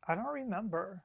I don't remember.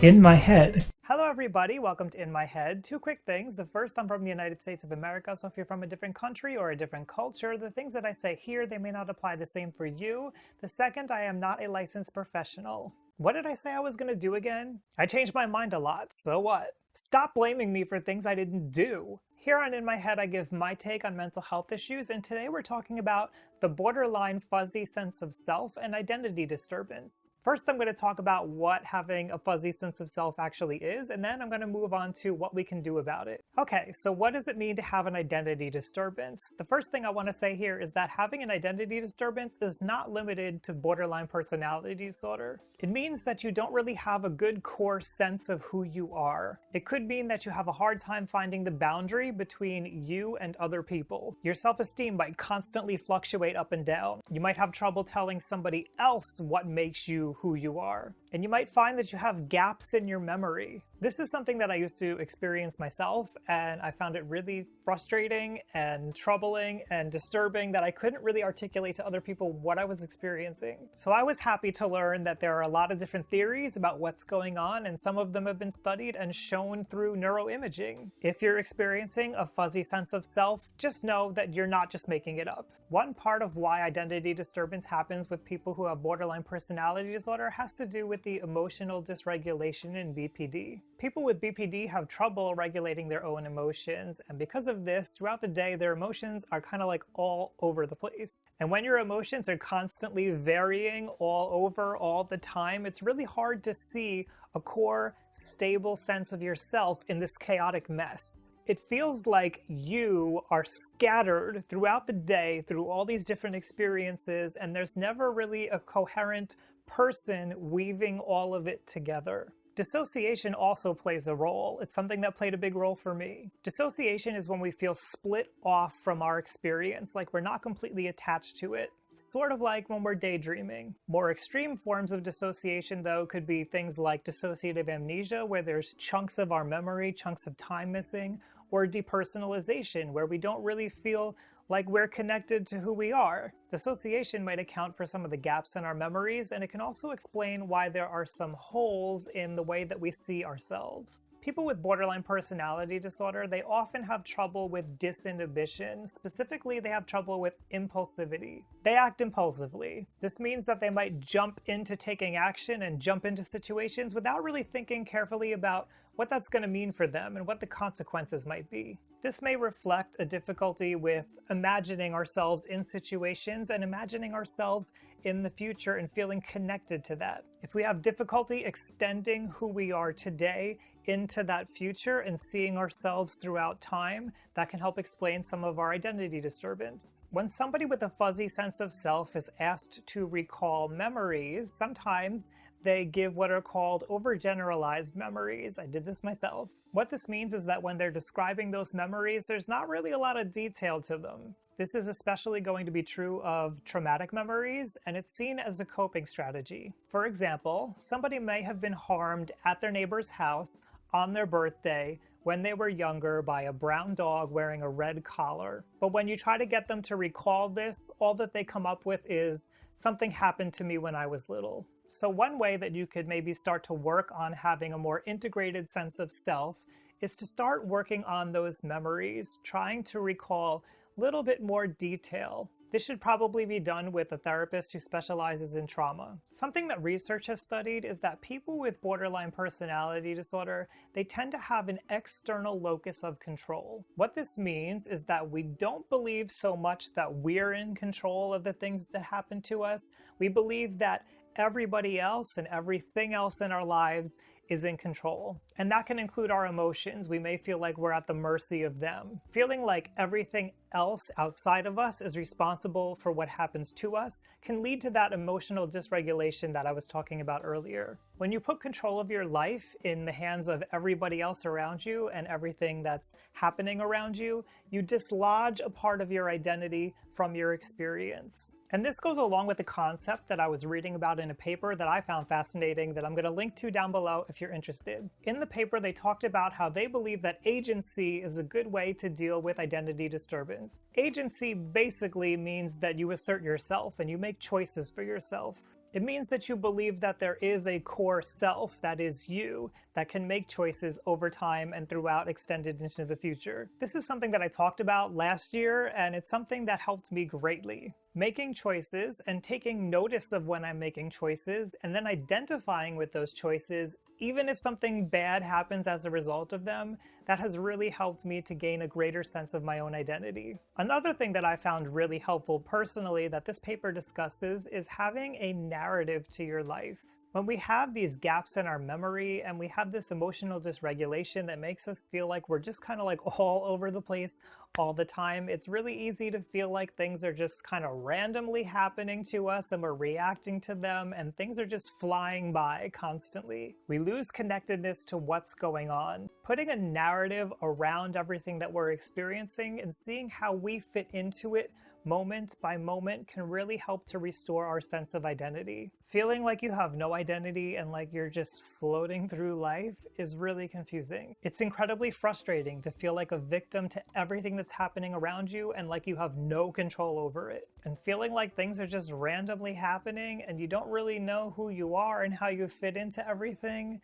In my head. Hello everybody, welcome to In My Head. Two quick things. The first, I'm from the United States of America, so if you're from a different country or a different culture, the things that I say here, they may not apply the same for you. The second, I am not a licensed professional. What did I say I was going to do again? I changed my mind a lot, so what? Stop blaming me for things I didn't do. Here on In My Head, I give my take on mental health issues, and today we're talking about the borderline fuzzy sense of self and identity disturbance. First, I'm going to talk about what having a fuzzy sense of self actually is, and then I'm going to move on to what we can do about it. Okay, so what does it mean to have an identity disturbance? The first thing I want to say here is that having an identity disturbance is not limited to borderline personality disorder. It means that you don't really have a good core sense of who you are. It could mean that you have a hard time finding the boundary between you and other people. Your self-esteem might constantly fluctuate up and down. You might have trouble telling somebody else what makes you who you are. And you might find that you have gaps in your memory. This is something that I used to experience myself, and I found it really frustrating and troubling and disturbing that I couldn't really articulate to other people what I was experiencing. So I was happy to learn that there are a lot of different theories about what's going on, and some of them have been studied and shown through neuroimaging. If you're experiencing a fuzzy sense of self, just know that you're not just making it up. One part of why identity disturbance happens with people who have borderline personality disorder has to do with the emotional dysregulation in BPD. People with BPD have trouble regulating their own emotions, and because of this, throughout the day, their emotions are kind of like all over the place. And when your emotions are constantly varying all over all the time, it's really hard to see a core, stable sense of yourself in this chaotic mess. It feels like you are scattered throughout the day through all these different experiences, and there's never really a coherent person weaving all of it together. Dissociation also plays a role. It's something that played a big role for me. Dissociation is when we feel split off from our experience, like we're not completely attached to it. Sort of like when we're daydreaming. More extreme forms of dissociation, though, could be things like dissociative amnesia, where there's chunks of our memory, chunks of time missing, or depersonalization, where we don't really feel like we're connected to who we are. Dissociation might account for some of the gaps in our memories, and it can also explain why there are some holes in the way that we see ourselves. People with borderline personality disorder, they often have trouble with disinhibition. Specifically, they have trouble with impulsivity. They act impulsively. This means that they might jump into taking action and jump into situations without really thinking carefully about what that's going to mean for them and what the consequences might be. This may reflect a difficulty with imagining ourselves in situations and imagining ourselves in the future and feeling connected to that. If we have difficulty extending who we are today into that future and seeing ourselves throughout time, that can help explain some of our identity disturbance. When somebody with a fuzzy sense of self is asked to recall memories, sometimes they give what are called overgeneralized memories. I did this myself. What this means is that when they're describing those memories, there's not really a lot of detail to them. This is especially going to be true of traumatic memories, and it's seen as a coping strategy. For example, somebody may have been harmed at their neighbor's house on their birthday when they were younger by a brown dog wearing a red collar. But when you try to get them to recall this, all that they come up with is, something happened to me when I was little. So one way that you could maybe start to work on having a more integrated sense of self is to start working on those memories, trying to recall a little bit more detail. This should probably be done with a therapist who specializes in trauma. Something that research has studied is that people with borderline personality disorder, they tend to have an external locus of control. What this means is that we don't believe so much that we're in control of the things that happen to us. We believe that everybody else and everything else in our lives is in control. And that can include our emotions. We may feel like we're at the mercy of them. Feeling like everything else outside of us is responsible for what happens to us can lead to that emotional dysregulation that I was talking about earlier. When you put control of your life in the hands of everybody else around you and everything that's happening around you, you dislodge a part of your identity from your experience. And this goes along with the concept that I was reading about in a paper that I found fascinating that I'm going to link to down below if you're interested. In the paper, they talked about how they believe that agency is a good way to deal with identity disturbance. Agency basically means that you assert yourself and you make choices for yourself. It means that you believe that there is a core self that is you that can make choices over time and throughout extended into the future. This is something that I talked about last year, and it's something that helped me greatly. Making choices and taking notice of when I'm making choices and then identifying with those choices, even if something bad happens as a result of them, that has really helped me to gain a greater sense of my own identity. Another thing that I found really helpful personally that this paper discusses is having a narrative to your life. When we have these gaps in our memory and we have this emotional dysregulation that makes us feel like we're just kind of like all over the place all the time, it's really easy to feel like things are just kind of randomly happening to us and we're reacting to them and things are just flying by constantly. We lose connectedness to what's going on. Putting a narrative around everything that we're experiencing and seeing how we fit into it moment by moment can really help to restore our sense of identity. Feeling like you have no identity and like you're just floating through life is really confusing. It's incredibly frustrating to feel like a victim to everything that's happening around you and like you have no control over it. And feeling like things are just randomly happening and you don't really know who you are and how you fit into everything,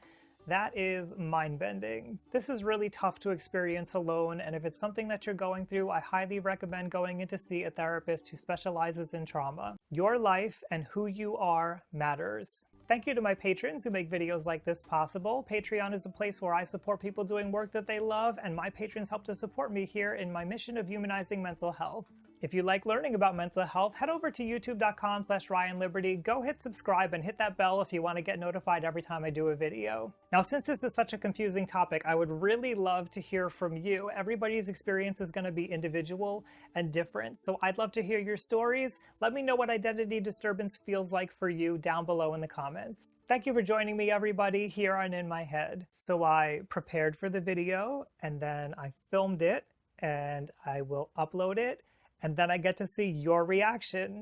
that is mind-bending. This is really tough to experience alone, and if it's something that you're going through, I highly recommend going in to see a therapist who specializes in trauma. Your life and who you are matters. Thank you to my patrons who make videos like this possible. Patreon is a place where I support people doing work that they love, and my patrons help to support me here in my mission of humanizing mental health. If you like learning about mental health, head over to youtube.com/RyanLiberty. Go hit subscribe and hit that bell if you want to get notified every time I do a video. Now, since this is such a confusing topic, I would really love to hear from you. Everybody's experience is going to be individual and different, so I'd love to hear your stories. Let me know what identity disturbance feels like for you down below in the comments. Thank you for joining me, everybody, here on In My Head. So I prepared for the video, and then I filmed it, and I will upload it, and then I get to see your reaction.